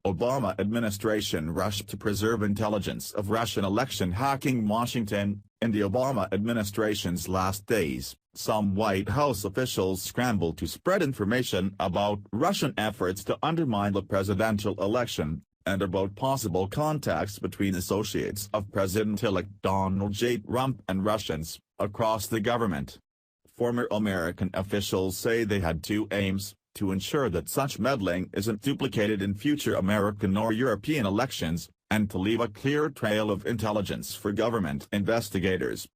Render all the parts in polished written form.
Obama administration rushed to preserve intelligence of Russian election hacking. Washington. In the Obama administration's last days, some White House officials scrambled to spread information about Russian efforts to undermine the presidential election, and about possible contacts between associates of President-elect Donald J. Trump and Russians, across the government. Former American officials say they had two aims: to ensure that such meddling isn't duplicated in future American or European elections, and to leave a clear trail of intelligence for government investigators.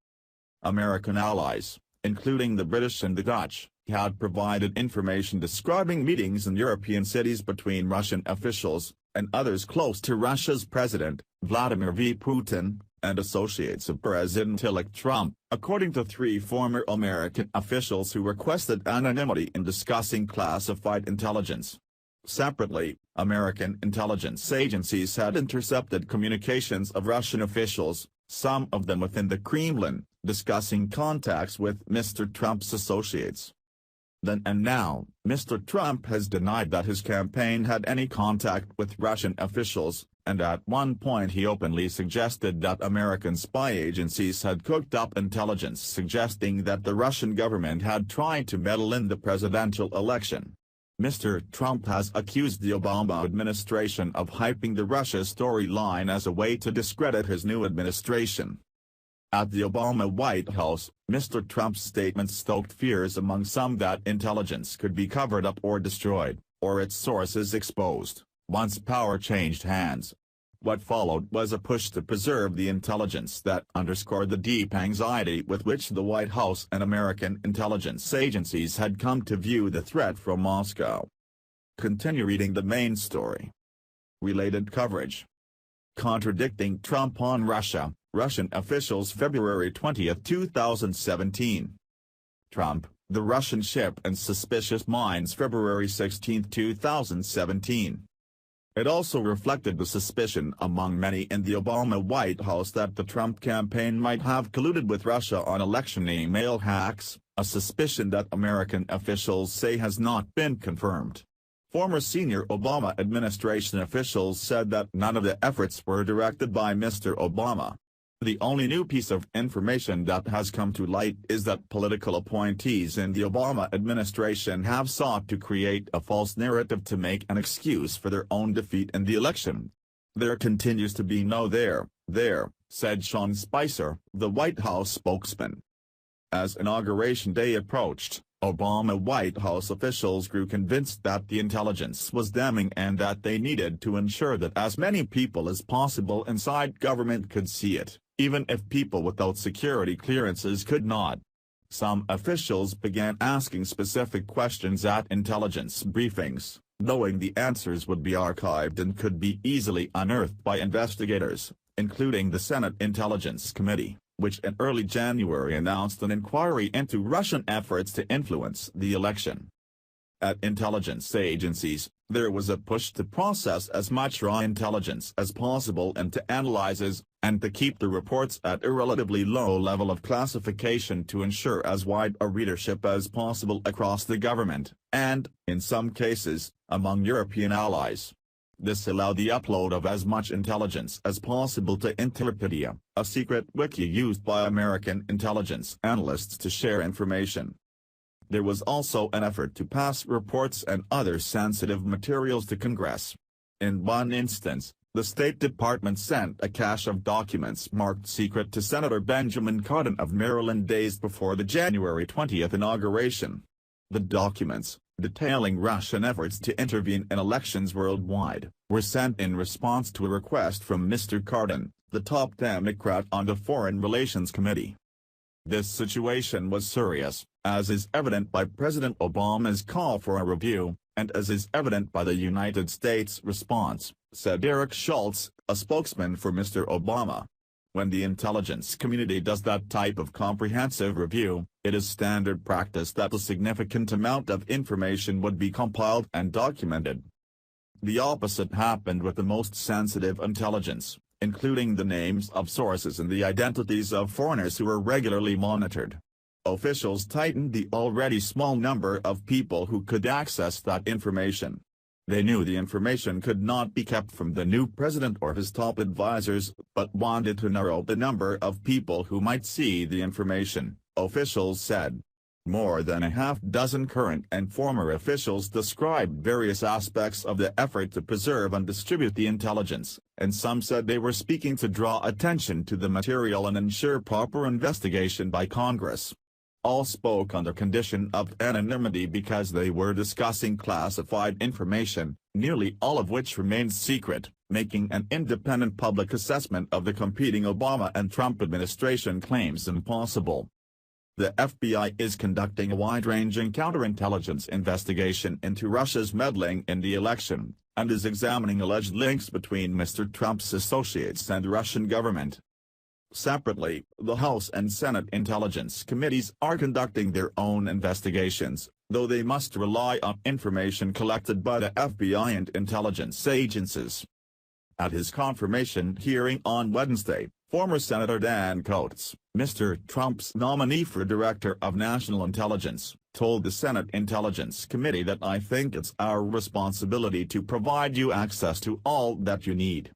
American allies, including the British and the Dutch, had provided information describing meetings in European cities between Russian officials, and others close to Russia's President, Vladimir V. Putin, and associates of President-elect Trump, according to three former American officials who requested anonymity in discussing classified intelligence. Separately, American intelligence agencies had intercepted communications of Russian officials, some of them within the Kremlin, discussing contacts with Mr. Trump's associates. Then and now, Mr. Trump has denied that his campaign had any contact with Russian officials, and at one point he openly suggested that American spy agencies had cooked up intelligence suggesting that the Russian government had tried to meddle in the presidential election. Mr. Trump has accused the Obama administration of hyping the Russia storyline as a way to discredit his new administration. At the Obama White House, Mr. Trump's statement stoked fears among some that intelligence could be covered up or destroyed, or its sources exposed, once power changed hands. What followed was a push to preserve the intelligence that underscored the deep anxiety with which the White House and American intelligence agencies had come to view the threat from Moscow. Continue reading the main story. Related coverage. Contradicting Trump on Russia, Russian officials February 20, 2017. Trump, the Russian ship and suspicious minds February 16, 2017. It also reflected the suspicion among many in the Obama White House that the Trump campaign might have colluded with Russia on election email hacks, a suspicion that American officials say has not been confirmed. Former senior Obama administration officials said that none of the efforts were directed by Mr. Obama. The only new piece of information that has come to light is that political appointees in the Obama administration have sought to create a false narrative to make an excuse for their own defeat in the election. There continues to be no there, said Sean Spicer, the White House spokesman. As Inauguration Day approached, Obama White House officials grew convinced that the intelligence was damning and that they needed to ensure that as many people as possible inside government could see it, even if people without security clearances could not. Some officials began asking specific questions at intelligence briefings, knowing the answers would be archived and could be easily unearthed by investigators, including the Senate Intelligence Committee, which in early January announced an inquiry into Russian efforts to influence the election. At intelligence agencies, there was a push to process as much raw intelligence as possible and to analyze and to keep the reports at a relatively low level of classification to ensure as wide a readership as possible across the government, and, in some cases, among European allies. This allowed the upload of as much intelligence as possible to Interpedia, a secret wiki used by American intelligence analysts to share information. There was also an effort to pass reports and other sensitive materials to Congress. In one instance, the State Department sent a cache of documents marked secret to Senator Benjamin Cardin of Maryland days before the January 20 inauguration. The documents, detailing Russian efforts to intervene in elections worldwide, were sent in response to a request from Mr. Cardin, the top Democrat on the Foreign Relations Committee. This situation was serious, as is evident by President Obama's call for a review, and as is evident by the United States' response, said Eric Schultz, a spokesman for Mr. Obama. When the intelligence community does that type of comprehensive review, it is standard practice that a significant amount of information would be compiled and documented. The opposite happened with the most sensitive intelligence, including the names of sources and the identities of foreigners who were regularly monitored. Officials tightened the already small number of people who could access that information. They knew the information could not be kept from the new president or his top advisors, but wanted to narrow the number of people who might see the information, officials said. More than a half-dozen current and former officials described various aspects of the effort to preserve and distribute the intelligence, and some said they were speaking to draw attention to the material and ensure proper investigation by Congress. All spoke under condition of anonymity because they were discussing classified information, nearly all of which remains secret, making an independent public assessment of the competing Obama and Trump administration claims impossible. The FBI is conducting a wide-ranging counterintelligence investigation into Russia's meddling in the election, and is examining alleged links between Mr. Trump's associates and the Russian government. Separately, the House and Senate Intelligence Committees are conducting their own investigations, though they must rely on information collected by the FBI and intelligence agencies. At his confirmation hearing on Wednesday, former Senator Dan Coats, Mr. Trump's nominee for Director of National Intelligence, told the Senate Intelligence Committee that "I think it's our responsibility to provide you access to all that you need."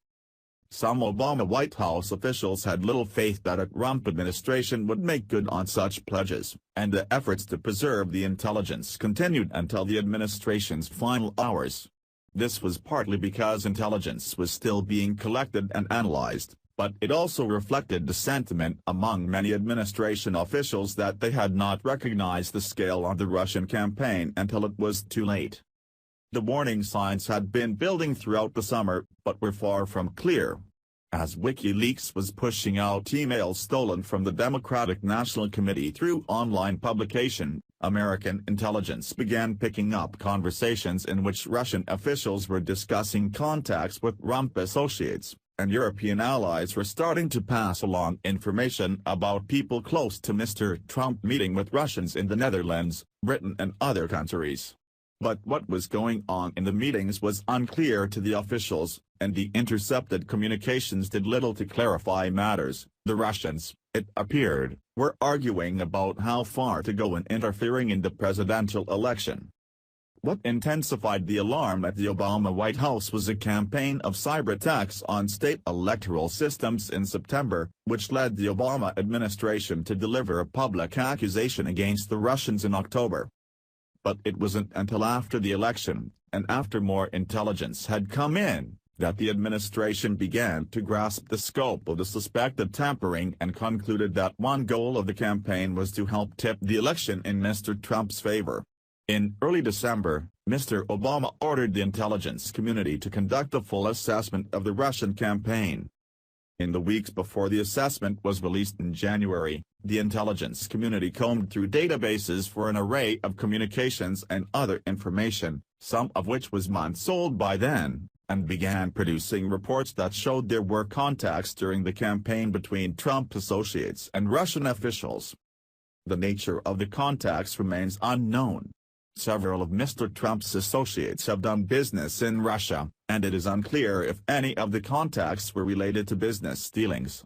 Some Obama White House officials had little faith that a Trump administration would make good on such pledges, and the efforts to preserve the intelligence continued until the administration's final hours. This was partly because intelligence was still being collected and analyzed, but it also reflected the sentiment among many administration officials that they had not recognized the scale of the Russian campaign until it was too late. The warning signs had been building throughout the summer, but were far from clear. As WikiLeaks was pushing out emails stolen from the Democratic National Committee through online publication, American intelligence began picking up conversations in which Russian officials were discussing contacts with Trump associates, and European allies were starting to pass along information about people close to Mr. Trump meeting with Russians in the Netherlands, Britain and other countries. But what was going on in the meetings was unclear to the officials, and the intercepted communications did little to clarify matters. The Russians, it appeared, were arguing about how far to go in interfering in the presidential election. What intensified the alarm at the Obama White House was a campaign of cyberattacks on state electoral systems in September, which led the Obama administration to deliver a public accusation against the Russians in October. But it wasn't until after the election, and after more intelligence had come in, that the administration began to grasp the scope of the suspected tampering and concluded that one goal of the campaign was to help tip the election in Mr. Trump's favor. In early December, Mr. Obama ordered the intelligence community to conduct a full assessment of the Russian campaign. In the weeks before the assessment was released in January, the intelligence community combed through databases for an array of communications and other information, some of which was months old by then, and began producing reports that showed there were contacts during the campaign between Trump associates and Russian officials. The nature of the contacts remains unknown. Several of Mr. Trump's associates have done business in Russia, and it is unclear if any of the contacts were related to business dealings.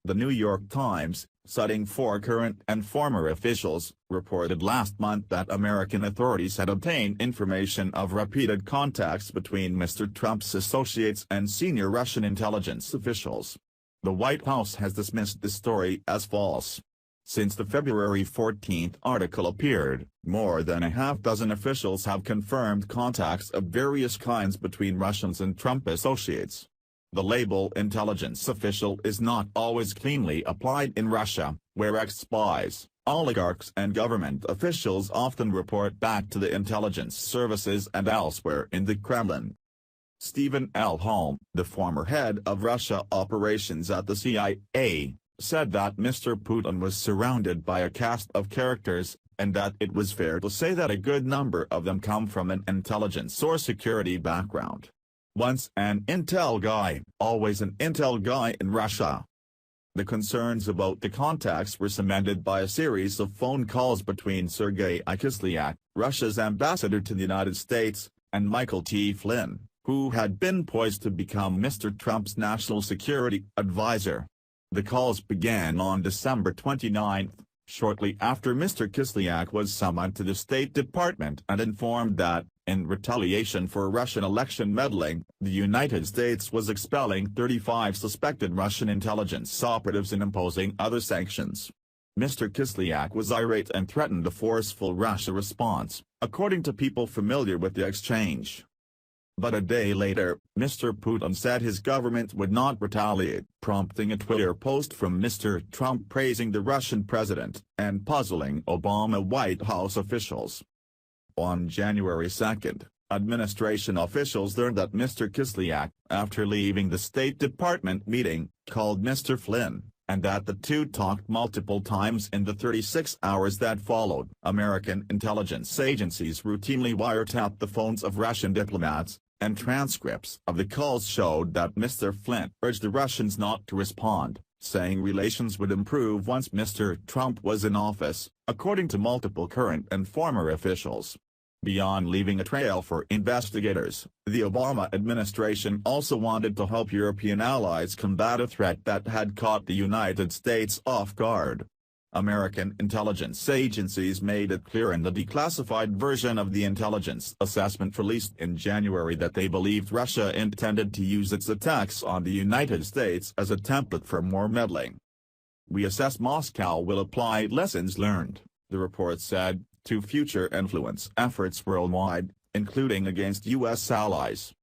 The New York Times, citing 4 current and former officials, reported last month that American authorities had obtained information of repeated contacts between Mr. Trump's associates and senior Russian intelligence officials. The White House has dismissed the story as false. Since the February 14 article appeared, more than a half-dozen officials have confirmed contacts of various kinds between Russians and Trump associates. The label intelligence official is not always cleanly applied in Russia, where ex-spies, oligarchs and government officials often report back to the intelligence services and elsewhere in the Kremlin. Stephen L. Holm, the former head of Russia operations at the CIA, said that Mr. Putin was surrounded by a cast of characters, and that it was fair to say that a good number of them come from an intelligence or security background. Once an intel guy, always an intel guy in Russia. The concerns about the contacts were cemented by a series of phone calls between Sergei Kislyak, Russia's ambassador to the United States, and Michael T. Flynn, who had been poised to become Mr. Trump's national security advisor. The calls began on December 29, shortly after Mr. Kislyak was summoned to the State Department and informed that, in retaliation for Russian election meddling, the United States was expelling 35 suspected Russian intelligence operatives and imposing other sanctions. Mr. Kislyak was irate and threatened a forceful Russia response, according to people familiar with the exchange. But a day later, Mr. Putin said his government would not retaliate, prompting a Twitter post from Mr. Trump praising the Russian president, and puzzling Obama White House officials. On January 2, administration officials learned that Mr. Kislyak, after leaving the State Department meeting, called Mr. Flynn, and that the two talked multiple times in the 36 hours that followed. American intelligence agencies routinely wiretapped the phones of Russian diplomats, and transcripts of the calls showed that Mr. Flynn urged the Russians not to respond, saying relations would improve once Mr. Trump was in office, according to multiple current and former officials. Beyond leaving a trail for investigators, the Obama administration also wanted to help European allies combat a threat that had caught the United States off guard. American intelligence agencies made it clear in the declassified version of the intelligence assessment released in January that they believed Russia intended to use its attacks on the United States as a template for more meddling. "We assess Moscow will apply lessons learned," the report said, to future influence efforts worldwide, including against U.S. allies.